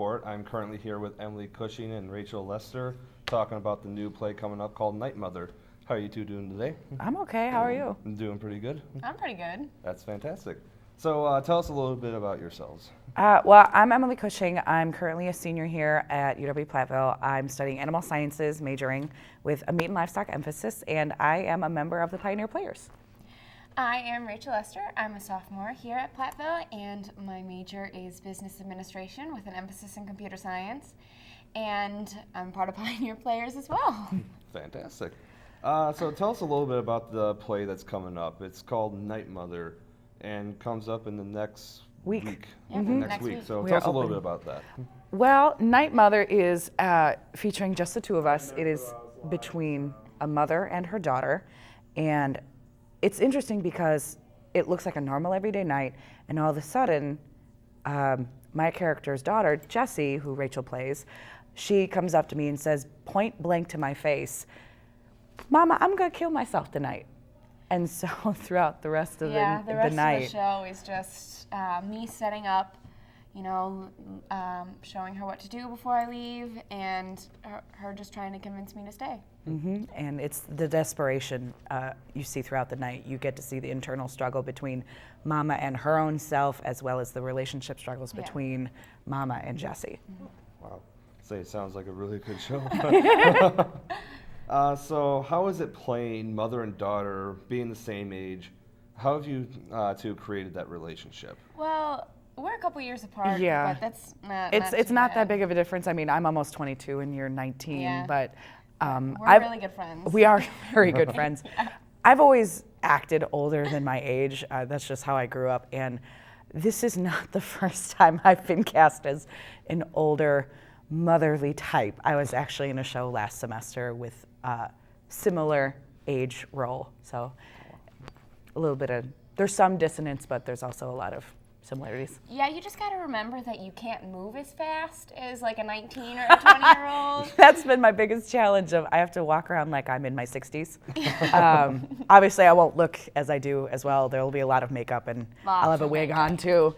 Report. I'm currently here with Emily Cushing and Rachael Lester talking about the new play coming up called Night Mother. How are you two doing today? I'm okay. How are you? I'm doing pretty good. I'm pretty good. That's fantastic. So tell us a little bit about yourselves. Well, I'm Emily Cushing. I'm currently a senior here at UW-Platteville. I'm studying animal sciences, majoring with a meat and livestock emphasis, and I am a member of the Pioneer Players. I am Rachael Lester. I'm a sophomore here at Platteville, and my major is business administration with an emphasis in computer science. And I'm part of Pioneer Players as well. Fantastic. So tell us a little bit about the play that's coming up. It's called Night Mother and comes up in the next week. Yeah, Next week. So tell us a little bit about that. Well, Night Mother is featuring just the two of us. It is between a mother and her daughter, and it's interesting because it looks like a normal everyday night, and all of a sudden, my character's daughter, Jessie, who Rachael plays, she comes up to me and says, point blank to my face, "Mama, I'm gonna kill myself tonight." And so throughout the rest of the night. The rest of the show is just me setting up, showing her what to do before I leave, and her just trying to convince me to stay. Mm-hmm. And it's the desperation you see throughout the night. You get to see the internal struggle between Mama and her own self, as well as the relationship struggles between Mama and Jessie. Mm-hmm. Wow. It sounds like a really good show. So how is it playing mother and daughter, being the same age? How have you two created that relationship? Well, we're a couple years apart, Yeah. but that's not It's not that big of a difference. I mean, I'm almost 22 and you're 19, but we're really good friends. We are very good friends. I've always acted older than my age. That's just how I grew up, and this is not the first time I've been cast as an older, motherly type. I was actually in a show last semester with similar age role, so a little bit of, there's some dissonance, but there's also a lot of similarities. Yeah, you just gotta remember that you can't move as fast as like a 19 or a 20-year-old. That's been my biggest challenge. I have to walk around like I'm in my 60s. Obviously, I won't look as I do as well. There will be a lot of makeup, and I'll have a wig on too.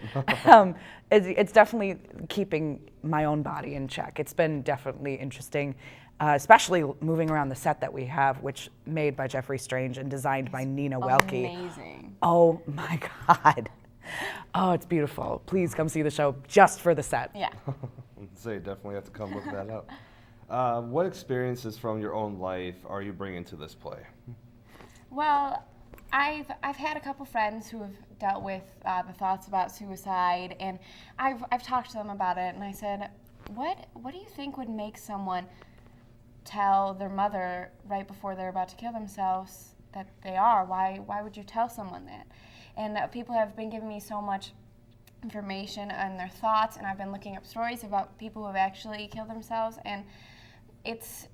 It's definitely keeping my own body in check. It's been definitely interesting, especially moving around the set that we have, which made by Jeffrey Strange and designed by Nina Welke. Amazing. Oh my God. Oh, it's beautiful. Please come see the show just for the set. Yeah. Definitely have to come look that up. What experiences from your own life are you bringing to this play? Well, I've had a couple friends who have dealt with the thoughts about suicide, and I've talked to them about it, and I said, what do you think would make someone tell their mother right before they're about to kill themselves that they are? Why would you tell someone that? And people have been giving me so much information on their thoughts, and I've been looking up stories about people who have actually killed themselves, and it's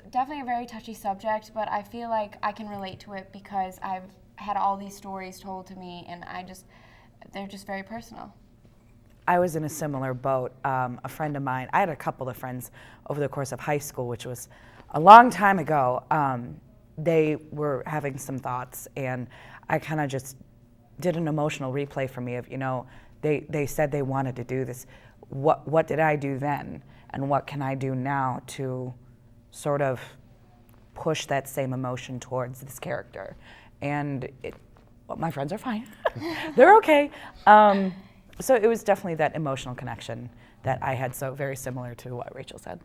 definitely a very touchy subject, but I feel like I can relate to it because I've had all these stories told to me, and they're just very personal. I was in a similar boat. A friend of mine, I had a couple of friends over the course of high school, which was a long time ago. They were having some thoughts, and I kind of just did an emotional replay for me of, they said they wanted to do this. What did I do then? And what can I do now to sort of push that same emotion towards this character? And my friends are fine. They're okay. So it was definitely that emotional connection that I had, so very similar to what Rachael said.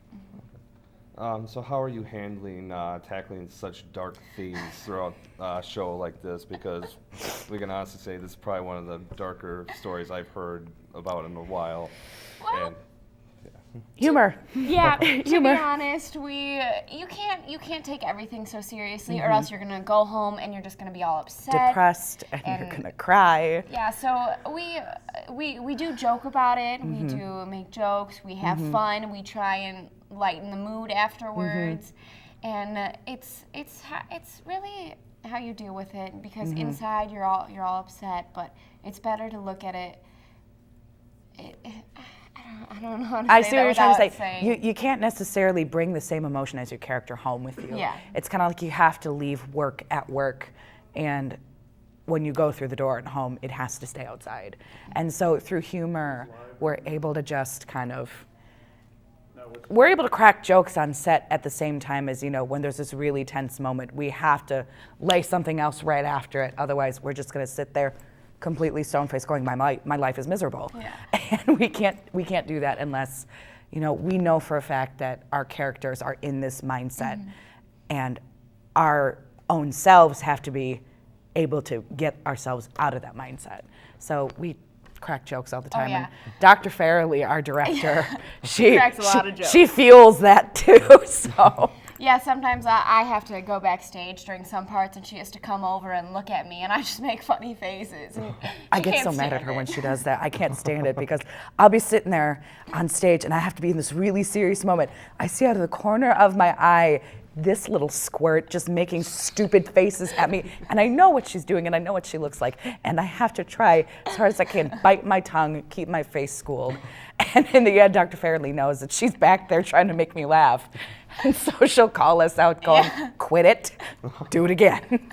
So how are you handling tackling such dark themes throughout a show like this? Because we can honestly say this is probably one of the darker stories I've heard about in a while. Well, and, Humor. Yeah, to Humor. be honest, you can't take everything so seriously, or else you're gonna go home and you're just gonna be all upset, Depressed, and you're gonna cry. Yeah, so we do joke about it. We do make jokes. We have fun. We try and lighten the mood afterwards, and it's really how you deal with it, because inside you're all upset, but it's better to look at it. I don't know how to I say see that what you're trying to without say. saying. You can't necessarily bring the same emotion as your character home with you. Yeah. It's kind of like you have to leave work at work, and when you go through the door at home, it has to stay outside. And so through humor, we're able to just kind of we're able to crack jokes on set at the same time as, when there's this really tense moment, we have to lay something else right after it. Otherwise, we're just going to sit there completely stone-faced going, my life is miserable. Yeah. And we can't do that unless, we know for a fact that our characters are in this mindset, and our own selves have to be able to get ourselves out of that mindset. So we crack jokes all the time. yeah. And Dr. Farrelly, our director, she cracks a lot of jokes. She feels that too. So Yeah, sometimes I have to go backstage during some parts, and she has to come over and look at me, and I just make funny faces. And I she get can't so mad at stand her it. when she does that. I can't stand it because I'll be sitting there on stage and I have to be in this really serious moment. I see out of the corner of my eye this little squirt just making stupid faces at me, and I know what she's doing and I know what she looks like, and I have to try as hard as I can, bite my tongue, keep my face schooled. And in the end, Dr. Farrelly knows that she's back there trying to make me laugh. And so she'll call us out going, quit it, do it again.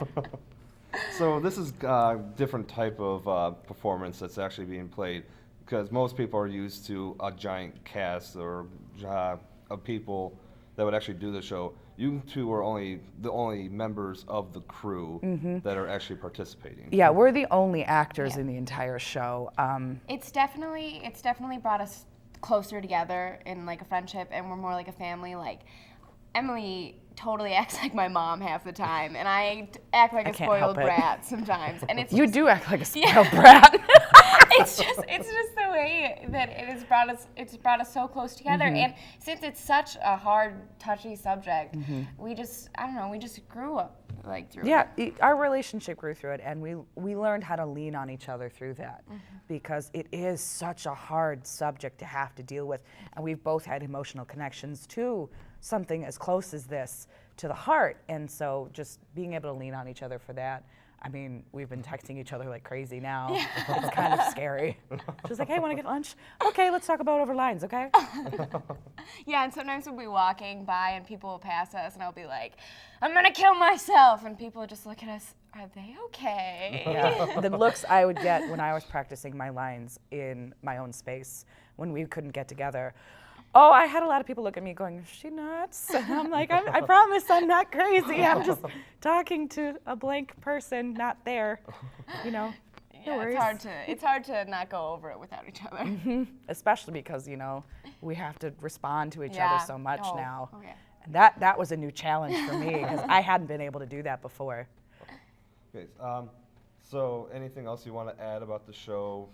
So this is a different type of performance that's actually being played, because most people are used to a giant cast or of people that would actually do the show. You two are the only members of the crew that are actually participating. Yeah, we're the only actors Yeah. in the entire show. It's definitely brought us closer together in like a friendship, and we're more like a family. Like Emily totally acts like my mom half the time, and I act like a can't help spoiled it. brat sometimes. And it's You just, do act like a spoiled brat. it's just the way that it's brought us so close together. And since it's such a hard, touchy subject, we just grew up like through Yeah, it. our relationship grew through it, and we learned how to lean on each other through that, because it is such a hard subject to have to deal with, and we've both had emotional connections to something as close as this to the heart, and so just being able to lean on each other for that. I mean, we've been texting each other like crazy now. It's kind of scary. She's like, hey, want to get lunch? Okay, let's talk about over lines, okay? Yeah, and sometimes we'll be walking by and people will pass us, and I'll be like, I'm gonna kill myself, and people just look at us, are they okay? Yeah. The looks I would get when I was practicing my lines in my own space when we couldn't get together. Oh, I had a lot of people look at me going, is she nuts? And I'm like, I promise I'm not crazy. I'm just talking to a blank person, not there. No Yeah, worries. it's hard to not go over it without each other. Especially because, we have to respond to each Yeah. other so much Oh, now. okay. And that was a new challenge for me because I hadn't been able to do that before. Okay, so anything else you want to add about the show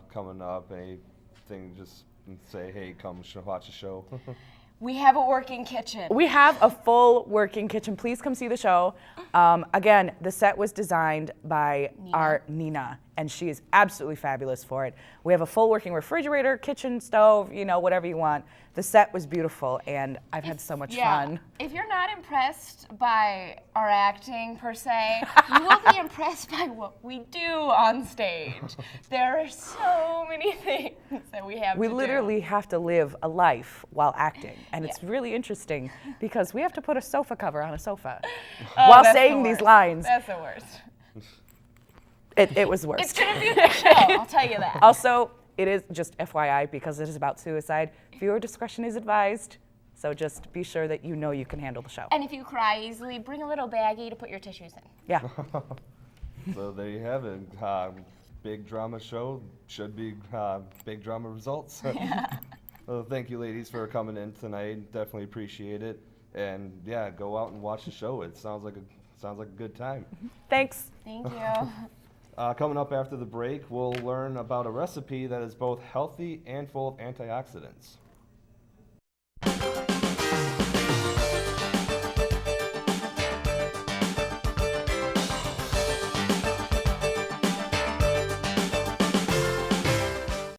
coming up? Anything, just say, hey, come watch the show. We have a working kitchen. We have a full working kitchen. Please come see the show. Again, the set was designed by our Nina, and she is absolutely fabulous for it. We have a full working refrigerator, kitchen, stove, whatever you want. The set was beautiful, and I've had so much fun. If you're not impressed by our acting per se, you will be impressed by what we do on stage. There are so many things that we have We to literally have to live a life while acting, and it's Yeah. really interesting because we have to put a sofa cover on a sofa Oh, while that's the saying these worst. lines. That's the worst. It was worse. It's gonna be a good show, I'll tell you that. Also, it is just FYI because it is about suicide. Viewer discretion is advised, so just be sure that you can handle the show. And if you cry easily, bring a little baggie to put your tissues in. Yeah. So there you have it. Big drama show, should be big drama results. Well, thank you, ladies, for coming in tonight. Definitely appreciate it. And yeah, go out and watch the show. It sounds like a good time. Thanks. Thank you. Coming up after the break, we'll learn about a recipe that is both healthy and full of antioxidants.